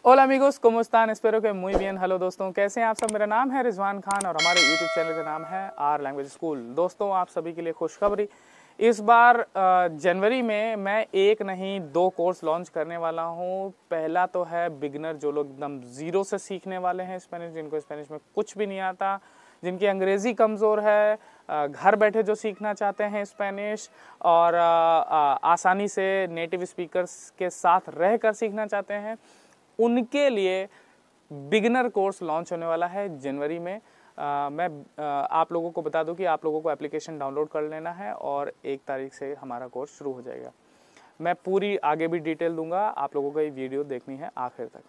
Hola amigos, ¿cómo están? Espero que muy bien। Hello दोस्तों, कैसे हैं आप सब? मेरा नाम है रिजवान खान और हमारे YouTube चैनल का नाम है आर लैंग्वेज स्कूल। दोस्तों, आप सभी के लिए खुशखबरी, इस बार जनवरी में मैं एक नहीं दो कोर्स लॉन्च करने वाला हूं। पहला तो है बिगिनर, जो लोग एकदम ज़ीरो से सीखने वाले हैं स्पेनिश, जिनको स्पेनिश में कुछ भी नहीं आता, जिनकी अंग्रेज़ी कमज़ोर है, घर बैठे जो सीखना चाहते हैं स्पेनिश और आसानी से नेटिव स्पीकर्स के साथ रहकर सीखना चाहते हैं, उनके लिए बिगिनर कोर्स लॉन्च होने वाला है जनवरी में। मैं आप लोगों को बता दूं कि आप लोगों को एप्लीकेशन डाउनलोड कर लेना है और 1 तारीख से हमारा कोर्स शुरू हो जाएगा। मैं पूरी आगे भी डिटेल दूंगा, आप लोगों को ये वीडियो देखनी है आखिर तक।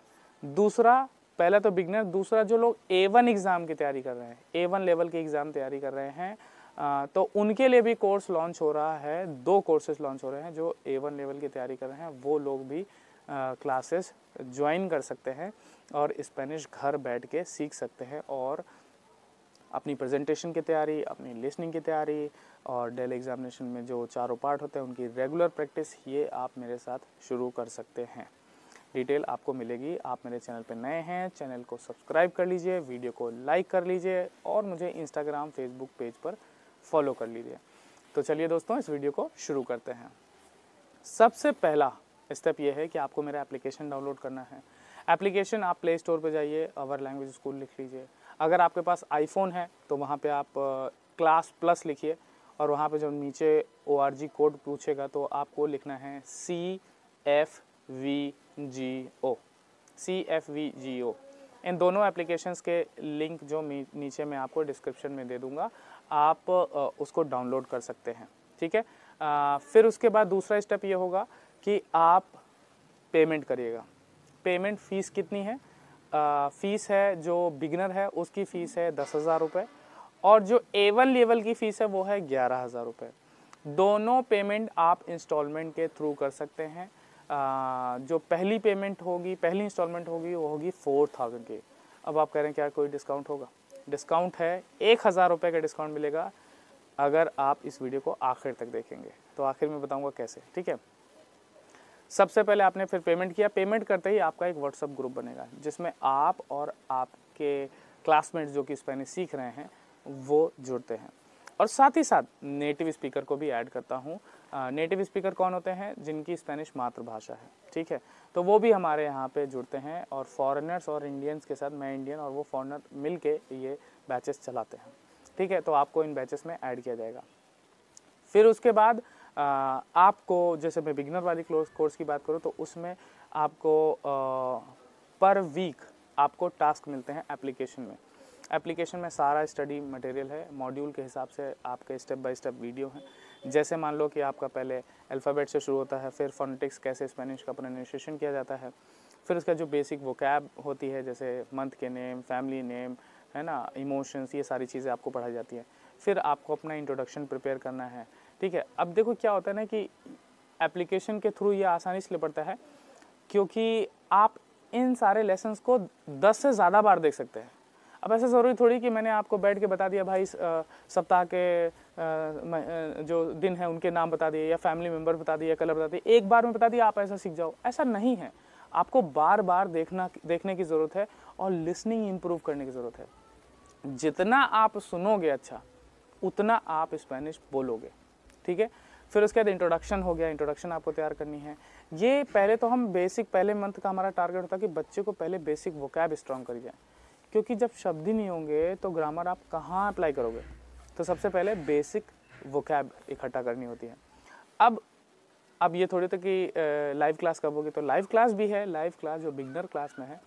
दूसरा, पहला तो बिगिनर, दूसरा जो लोग A1 एग्ज़ाम की तैयारी कर रहे हैं, A1 लेवल की एग्ज़ाम तैयारी कर रहे हैं, तो उनके लिए भी कोर्स लॉन्च हो रहा है। 2 कोर्सेज लॉन्च हो रहे हैं। जो A1 लेवल की तैयारी कर रहे हैं वो लोग भी क्लासेस ज्वाइन कर सकते हैं और स्पेनिश घर बैठ के सीख सकते हैं और अपनी प्रेजेंटेशन की तैयारी, अपनी लिसनिंग की तैयारी और डेली एग्जामिनेशन में जो चारों पार्ट होते हैं उनकी रेगुलर प्रैक्टिस, ये आप मेरे साथ शुरू कर सकते हैं। डिटेल आपको मिलेगी। आप मेरे चैनल पर नए हैं, चैनल को सब्सक्राइब कर लीजिए, वीडियो को लाइक कर लीजिए और मुझे इंस्टाग्राम फेसबुक पेज पर फॉलो कर लीजिए। तो चलिए दोस्तों, इस वीडियो को शुरू करते हैं। सबसे पहला स्टेप ये है कि आपको मेरा एप्लीकेशन डाउनलोड करना है। एप्लीकेशन आप प्ले स्टोर पे जाइए, आवर लैंग्वेज स्कूल लिख लीजिए। अगर आपके पास आईफोन है तो वहाँ पे आप क्लास प्लस लिखिए और वहाँ पे जो नीचे ORG कोड पूछेगा तो आपको लिखना है CFVGO। इन दोनों एप्लीकेशंस के लिंक जो नीचे मैं आपको डिस्क्रिप्शन में दे दूँगा, आप उसको डाउनलोड कर सकते हैं। ठीक है। फिर उसके बाद दूसरा स्टेप ये होगा कि आप पेमेंट करिएगा। पेमेंट फ़ीस कितनी है? फ़ीस है जो बिगिनर है उसकी फ़ीस है 10,000 रुपये और जो A1 लेवल की फ़ीस है वो है 11,000 रुपये। दोनों पेमेंट आप इंस्टॉलमेंट के थ्रू कर सकते हैं। जो पहली पेमेंट होगी, पहली इंस्टॉलमेंट होगी वो होगी 4,000 की। अब आप कह रहे हैं क्या कोई डिस्काउंट होगा? डिस्काउंट है, 1,000 रुपये का डिस्काउंट मिलेगा अगर आप इस वीडियो को आखिर तक देखेंगे। तो आखिर में बताऊंगा कैसे। ठीक है। सबसे पहले आपने फिर पेमेंट किया। पेमेंट करते ही आपका एक व्हाट्सएप ग्रुप बनेगा जिसमें आप और आपके क्लासमेट्स जो कि स्पेनिश सीख रहे हैं वो जुड़ते हैं और साथ ही साथ नेटिव स्पीकर को भी ऐड करता हूँ। नेटिव स्पीकर कौन होते हैं? जिनकी स्पेनिश मातृभाषा है। ठीक है। तो वो भी हमारे यहाँ पे जुड़ते हैं और फॉरेनर्स और इंडियंस के साथ, मैं इंडियन और वो फॉरेनर मिल के ये बैचेस चलाते हैं। ठीक है। तो आपको इन बैचेस में ऐड किया जाएगा। फिर उसके बाद आपको, जैसे मैं बिगिनर वाली कोर्स की बात करूँ तो उसमें आपको पर वीक आपको टास्क मिलते हैं एप्लीकेशन में। एप्लीकेशन में सारा स्टडी मटेरियल है, मॉड्यूल के हिसाब से आपके स्टेप बाय स्टेप वीडियो हैं। जैसे मान लो कि आपका पहले अल्फ़ाबेट से शुरू होता है, फिर फोनेटिक्स कैसे स्पेनिश का प्रोनाउंसिएशन किया जाता है, फिर उसका जो बेसिक वोकैब होती है जैसे मंथ के नेम, फैमिली नेम, है ना, इमोशंस, ये सारी चीज़ें आपको पढ़ाई जाती है। फिर आपको अपना इंट्रोडक्शन प्रिपेयर करना है। ठीक है। अब देखो क्या होता है ना कि एप्लीकेशन के थ्रू ये आसानी इसलिए पड़ता है क्योंकि आप इन सारे लेसन्स को 10 से ज़्यादा बार देख सकते हैं। अब ऐसा ज़रूरी थोड़ी कि मैंने आपको बैठ के बता दिया भाई सप्ताह के जो दिन है उनके नाम बता दिए या फैमिली मेम्बर बता दिए या कलर बता दिए, एक बार में बता दिया आप ऐसा सीख जाओ। ऐसा नहीं है। आपको बार बार देखने की ज़रूरत है और लिसनिंग इम्प्रूव करने की ज़रूरत है। जितना आप सुनोगे अच्छा, उतना आप स्पेनिश बोलोगे। ठीक है। फिर उसके बाद इंट्रोडक्शन हो गया। इंट्रोडक्शन आपको तैयार करनी है। ये पहले तो हम बेसिक, पहले मंथ का हमारा टारगेट होता है कि बच्चे को पहले बेसिक वोकैब स्ट्रॉन्ग करी जाए, क्योंकि जब शब्द ही नहीं होंगे तो ग्रामर आप कहाँ अप्लाई करोगे। तो सबसे पहले बेसिक वोकैब इकट्ठा करनी होती है। अब ये थोड़ी तो कि लाइव क्लास कब होगी, तो लाइव क्लास भी है। लाइव क्लास जो बिगनर क्लास में है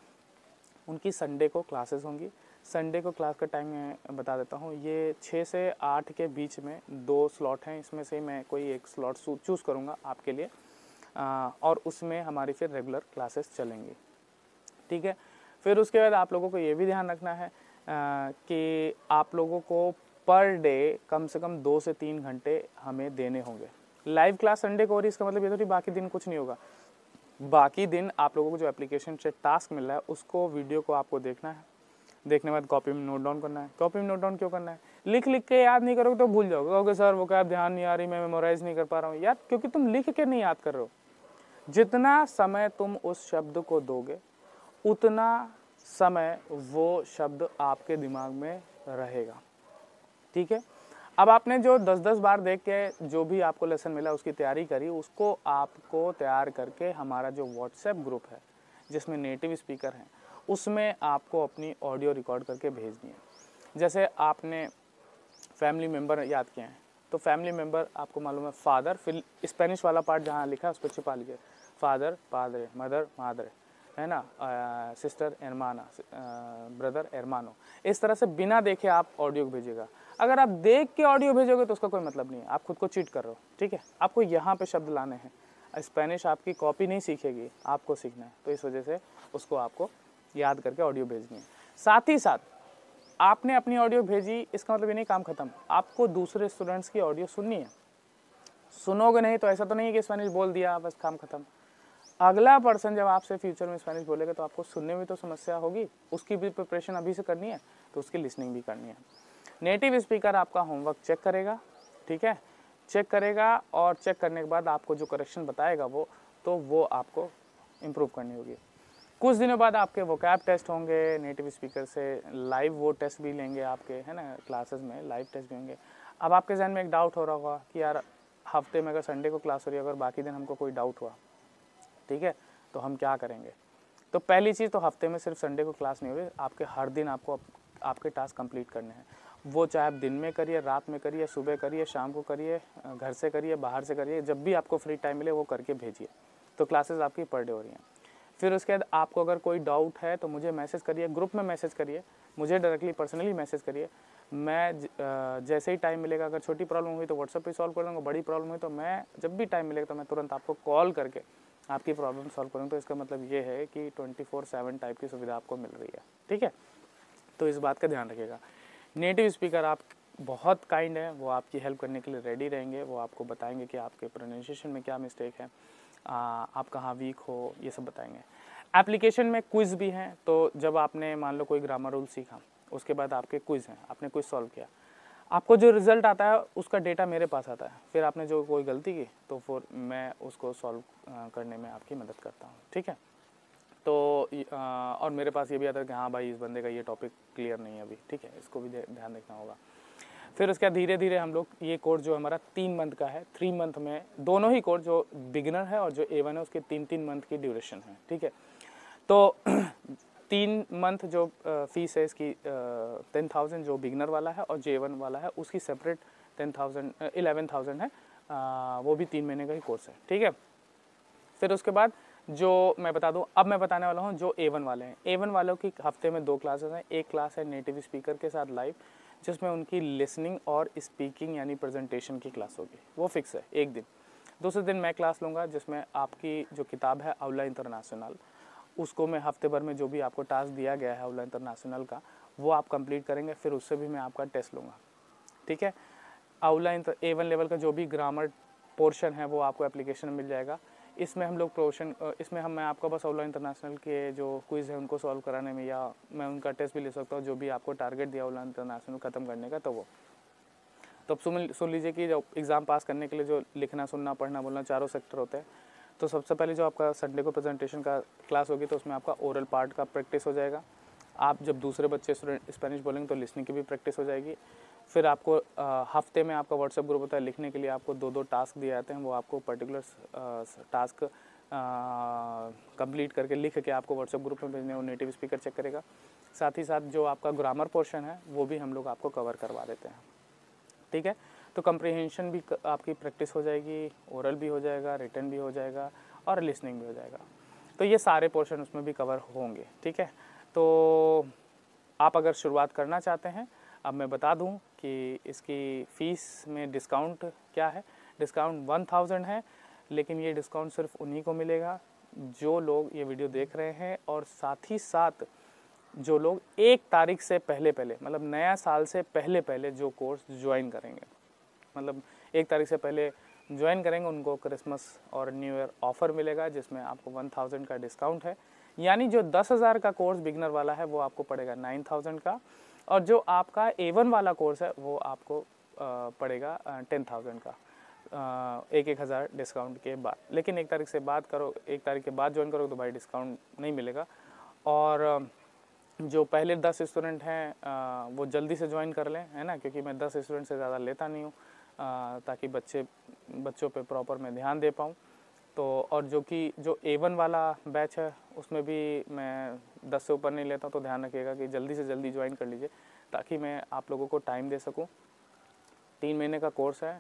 उनकी संडे को क्लासेस होंगी। संडे को क्लास का टाइम मैं बता देता हूँ। ये 6 से 8 के बीच में 2 स्लॉट हैं। इसमें से मैं कोई एक स्लॉट चूज़ करूँगा आपके लिए और उसमें हमारी फिर रेगुलर क्लासेस चलेंगी। ठीक है। फिर उसके बाद आप लोगों को ये भी ध्यान रखना है कि आप लोगों को पर डे कम से कम 2 से 3 घंटे हमें देने होंगे। लाइव क्लास संडे को हो रही, इसका मतलब ये थोड़ी बाकी दिन कुछ नहीं होगा। बाकी दिन आप लोगों को जो एप्लीकेशन से टास्क मिल रहा है उसको, वीडियो को आपको देखना है। देखने के बाद कॉपी में नोट डाउन करना है। कॉपी में नोट डाउन क्यों करना है? लिख के याद नहीं करोगे तो भूल जाओगे, कहोगे सर वो क्या ध्यान नहीं आ रही, मैं मेमोराइज नहीं कर पा रहा हूँ। यार क्योंकि तुम लिख के नहीं याद कर रहे हो। जितना समय तुम उस शब्द को दोगे उतना समय वो शब्द आपके दिमाग में रहेगा। ठीक है, अब आपने जो 10-10 बार देख के जो भी आपको लेसन मिला उसकी तैयारी करी, उसको आपको तैयार करके हमारा जो व्हाट्सएप ग्रुप है जिसमें नेटिव स्पीकर हैं उसमें आपको अपनी ऑडियो रिकॉर्ड करके भेजनी है। जैसे आपने फैमिली मेम्बर याद किए हैं तो फैमिली मेम्बर आपको मालूम है फादर, फिर स्पेनिश वाला पार्ट जहाँ लिखा है उस पर छिपा लीजिए, फादर पादरे, मदर मादरे, है ना, सिस्टर एरमाना, ब्रदर एरमानो। इस तरह से बिना देखे आप ऑडियो भेजिएगा। अगर आप देख के ऑडियो भेजोगे तो उसका कोई मतलब नहीं है, आप खुद को चीट कर रहे हो। ठीक है, आपको यहाँ पे शब्द लाने हैं। स्पेनिश आपकी कॉपी नहीं सीखेगी, आपको सीखना है, तो इस वजह से उसको आपको याद करके ऑडियो भेजनी है। साथ ही साथ आपने अपनी ऑडियो भेजी, इसका मतलब ये नहीं काम खत्म, आपको दूसरे स्टूडेंट्स की ऑडियो सुननी है। सुनोगे नहीं तो ऐसा तो नहीं है कि स्पेनिश बोल दिया बस काम खत्म। अगला पर्सन जब आपसे फ्यूचर में स्पेनिश बोलेगा तो आपको सुनने में तो समस्या होगी, उसकी भी प्रिपरेशन अभी से करनी है, तो उसकी लिसनिंग भी करनी है। नेटिव स्पीकर आपका होमवर्क चेक करेगा, ठीक है, चेक करेगा, और चेक करने के बाद आपको जो करेक्शन बताएगा वो आपको इम्प्रूव करनी होगी। कुछ दिनों बाद आपके वोकैब टेस्ट होंगे नेटिव स्पीकर से, लाइव वो टेस्ट भी लेंगे आपके, है ना, क्लासेस में लाइव टेस्ट भी होंगे। अब आपके जहन में एक डाउट हो रहा होगा कि यार हफ्ते में अगर संडे को क्लास हो रही है, अगर बाकी दिन हमको कोई डाउट हुआ, ठीक है, तो हम क्या करेंगे? तो पहली चीज़ तो हफ्ते में सिर्फ संडे को क्लास नहीं हो रही, आपके हर दिन आपको आपके टास्क कंप्लीट करने हैं। वो चाहे आप दिन में करिए, रात में करिए, सुबह करिए, शाम को करिए, घर से करिए, बाहर से करिए, जब भी आपको फ्री टाइम मिले वो करके भेजिए। तो क्लासेस आपकी पर डे हो रही हैं। फिर उसके बाद आपको अगर कोई डाउट है तो मुझे मैसेज करिए, ग्रुप में मैसेज करिए, मुझे डायरेक्टली पर्सनली मैसेज करिए। मैं जैसे ही टाइम मिलेगा, अगर छोटी प्रॉब्लम हुई तो व्हाट्सएप पे सॉल्व कर लूँगा, बड़ी प्रॉब्लम हुई तो मैं जब भी टाइम मिलेगा तो मैं तुरंत आपको कॉल करके आपकी प्रॉब्लम सॉल्व करूँगा। तो इसका मतलब ये है कि 24/7 टाइप की सुविधा आपको मिल रही है। ठीक है, तो इस बात का ध्यान रखिएगा। नेटिव स्पीकर आप बहुत काइंड है, वो आपकी हेल्प करने के लिए रेडी रहेंगे। वो आपको बताएंगे कि आपके प्रोनाउंसिएशन में क्या मिस्टेक है, आप कहाँ वीक हो, ये सब बताएंगे। एप्लीकेशन में क्विज़ भी हैं, तो जब आपने मान लो कोई ग्रामर रूल सीखा, उसके बाद आपके क्विज़ हैं, आपने क्विज़ सॉल्व किया, आपको जो रिज़ल्ट आता है उसका डेटा मेरे पास आता है। फिर आपने जो कोई गलती की तो फिर मैं उसको सॉल्व करने में आपकी मदद करता हूँ। ठीक है, तो और मेरे पास ये भी आता है कि हाँ भाई इस बंदे का ये टॉपिक क्लियर नहीं है अभी, ठीक है, इसको भी ध्यान रखना होगा। फिर उसके बाद धीरे धीरे हम लोग ये कोर्स जो हमारा 3 मंथ का है, 3 मंथ में दोनों ही कोर्स, जो बिगिनर है और जो A1 है, उसके 3-3 मंथ की ड्यूरेशन है। ठीक है, तो 3 मंथ जो फीस है इसकी 10,000 जो बिगिनर वाला है, और J1 वाला है उसकी सेपरेट 11,000 है, वो भी 3 महीने का ही कोर्स है। ठीक है, फिर उसके बाद जो मैं बता दूं, अब मैं बताने वाला हूं जो A1 वाले हैं। A1 वालों की हफ्ते में 2 क्लासेस हैं। एक क्लास है नेटिव स्पीकर के साथ लाइव, जिसमें उनकी लिसनिंग और स्पीकिंग यानी प्रेजेंटेशन की क्लास होगी, वो फिक्स है एक दिन। दूसरे दिन मैं क्लास लूँगा जिसमें आपकी जो किताब है आउला इंटरनेशनल, उसको मैं हफ्ते भर में जो भी आपको टास्क दिया गया है आउला इंटरनेशनल का, वो आप कंप्लीट करेंगे। फिर उससे भी मैं आपका टेस्ट लूँगा। ठीक है, आउला A1 लेवल का जो भी ग्रामर पोर्शन है वो आपको एप्लीकेशन में मिल जाएगा। इसमें हम लोग मैं आपका बस आउला इंटरनेशनल के जो क्विज़ है उनको सॉल्व कराने में, या मैं उनका टेस्ट भी ले सकता हूँ, जो भी आपको टारगेट दिया आउला इंटरनेशनल ख़त्म करने का, तो वो तो अब सुन लीजिए कि जब एग्ज़ाम पास करने के लिए जो लिखना, सुनना, पढ़ना, बोलना चारों सेक्टर होते हैं। तो सबसे पहले जो आपका संडे को प्रेजेंटेशन का क्लास होगी, तो उसमें आपका ओरल पार्ट का प्रैक्टिस हो जाएगा। आप जब दूसरे बच्चे स्टूडेंट स्पेनिश बोलेंगे तो लिसनिंग की भी प्रैक्टिस हो जाएगी। फिर आपको हफ्ते में आपका व्हाट्सएप ग्रुप होता है, लिखने के लिए आपको 2-2 टास्क दिए जाते हैं। वो आपको पर्टिकुलर टास्क कंप्लीट करके लिख के आपको व्हाट्सएप ग्रुप में भेजने, वो नेटिव स्पीकर चेक करेगा। साथ ही साथ जो आपका ग्रामर पोर्शन है वो भी हम लोग आपको कवर करवा देते हैं। ठीक है, तो कंप्रीहेंशन भी आपकी प्रैक्टिस हो जाएगी, ओरल भी हो जाएगा, रिटन भी हो जाएगा, और लिसनिंग भी हो जाएगा। तो ये सारे पोर्शन उसमें भी कवर होंगे। ठीक है, तो आप अगर शुरुआत करना चाहते हैं, अब मैं बता दूं कि इसकी फ़ीस में डिस्काउंट क्या है। डिस्काउंट 1000 है, लेकिन ये डिस्काउंट सिर्फ उन्हीं को मिलेगा जो लोग ये वीडियो देख रहे हैं, और साथ ही साथ जो लोग 1 तारीख से पहले मतलब नया साल से पहले जो कोर्स ज्वाइन करेंगे, मतलब 1 तारीख से पहले ज्वाइन करेंगे, उनको क्रिसमस और न्यू ईयर ऑफ़र मिलेगा, जिसमें आपको 1000 का डिस्काउंट है। यानी जो 10,000 का कोर्स बिगनर वाला है वो आपको पड़ेगा 9000 का, और जो आपका A1 वाला कोर्स है वो आपको पड़ेगा 10,000 का, 1,000 डिस्काउंट के बाद। लेकिन 1 तारीख से बाद 1 तारीख के बाद ज्वाइन करो तो भाई डिस्काउंट नहीं मिलेगा, और जो पहले 10 स्टूडेंट हैं वो जल्दी से ज्वाइन कर लें, है ना, क्योंकि मैं 10 स्टूडेंट से ज़्यादा लेता नहीं हूँ, ताकि बच्चों पे प्रॉपर मैं ध्यान दे पाऊँ। तो और जो A1 वाला बैच है उसमें भी मैं 10 से ऊपर नहीं लेता, तो ध्यान रखिएगा कि जल्दी से जल्दी ज्वाइन कर लीजिए, ताकि मैं आप लोगों को टाइम दे सकूँ। 3 महीने का कोर्स है।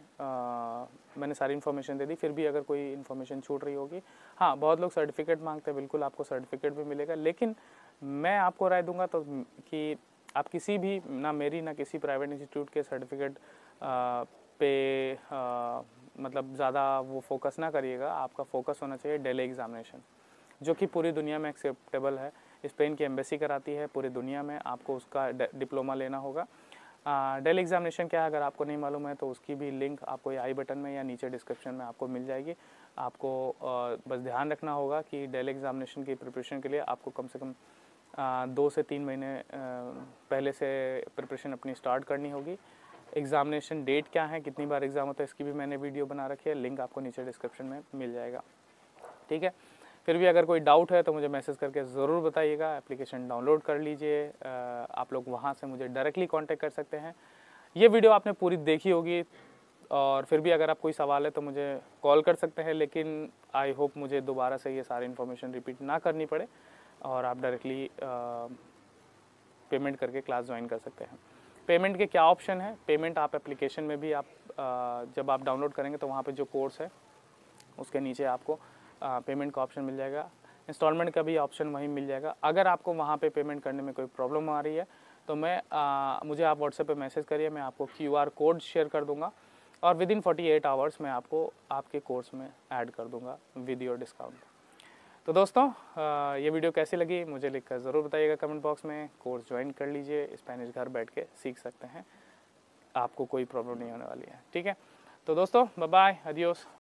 मैंने सारी इन्फॉर्मेशन दे दी, फिर भी अगर कोई इन्फॉर्मेशन छूट रही होगी, हाँ बहुत लोग सर्टिफिकेट मांगते हैं, बिल्कुल आपको सर्टिफिकेट भी मिलेगा, लेकिन मैं आपको राय दूंगा तो कि आप किसी भी, ना मेरी ना किसी प्राइवेट इंस्टीट्यूट के सर्टिफिकेट पे मतलब ज़्यादा वो फोकस ना करिएगा। आपका फोकस होना चाहिए दिल्ली एग्ज़ामिनेशन, जो कि पूरी दुनिया में एक्सेप्टेबल है। स्पेन की एम्बेसी कराती है पूरी दुनिया में, आपको उसका डिप्लोमा लेना होगा। दिल्ली एग्ज़ामिनेशन क्या है, अगर आपको नहीं मालूम है तो उसकी भी लिंक आपको आई बटन में या नीचे डिस्क्रिप्शन में आपको मिल जाएगी। आपको बस ध्यान रखना होगा कि दिल्ली एग्ज़ामिनेशन की प्रिपरेशन के लिए आपको कम से कम 2 से 3 महीने पहले से प्रिपरेशन अपनी स्टार्ट करनी होगी। एग्ज़ामिनेशन डेट क्या है, कितनी बार एग्ज़ाम होता है, इसकी भी मैंने वीडियो बना रखी है, लिंक आपको नीचे डिस्क्रिप्शन में मिल जाएगा। ठीक है, फिर भी अगर कोई डाउट है तो मुझे मैसेज करके ज़रूर बताइएगा। एप्लीकेशन डाउनलोड कर लीजिए, आप लोग वहाँ से मुझे डायरेक्टली कांटेक्ट कर सकते हैं। ये वीडियो आपने पूरी देखी होगी, और फिर भी अगर आप कोई सवाल है तो मुझे कॉल कर सकते हैं, लेकिन आई होप मुझे दोबारा से ये सारी इन्फॉर्मेशन रिपीट ना करनी पड़े और आप डायरेक्टली पेमेंट करके क्लास ज्वाइन कर सकते हैं। पेमेंट के क्या ऑप्शन है, पेमेंट आप एप्लीकेशन में भी आप जब आप डाउनलोड करेंगे तो वहाँ पे जो कोर्स है उसके नीचे आपको पेमेंट का ऑप्शन मिल जाएगा। इंस्टॉलमेंट का भी ऑप्शन वहीं मिल जाएगा। अगर आपको वहाँ पे पेमेंट करने में कोई प्रॉब्लम आ रही है तो मुझे आप व्हाट्सएप पे मैसेज करिए, मैं आपको QR कोड शेयर कर दूँगा और विदिन 48 आवर्स मैं आपको आपके कोर्स में ऐड कर दूँगा विद योर डिस्काउंट। तो दोस्तों ये वीडियो कैसी लगी मुझे लिखकर ज़रूर बताइएगा कमेंट बॉक्स में। कोर्स ज्वाइन कर लीजिए, स्पेनिश घर बैठ के सीख सकते हैं, आपको कोई प्रॉब्लम नहीं होने वाली है। ठीक है, तो दोस्तों बाय बाय, अडियोस।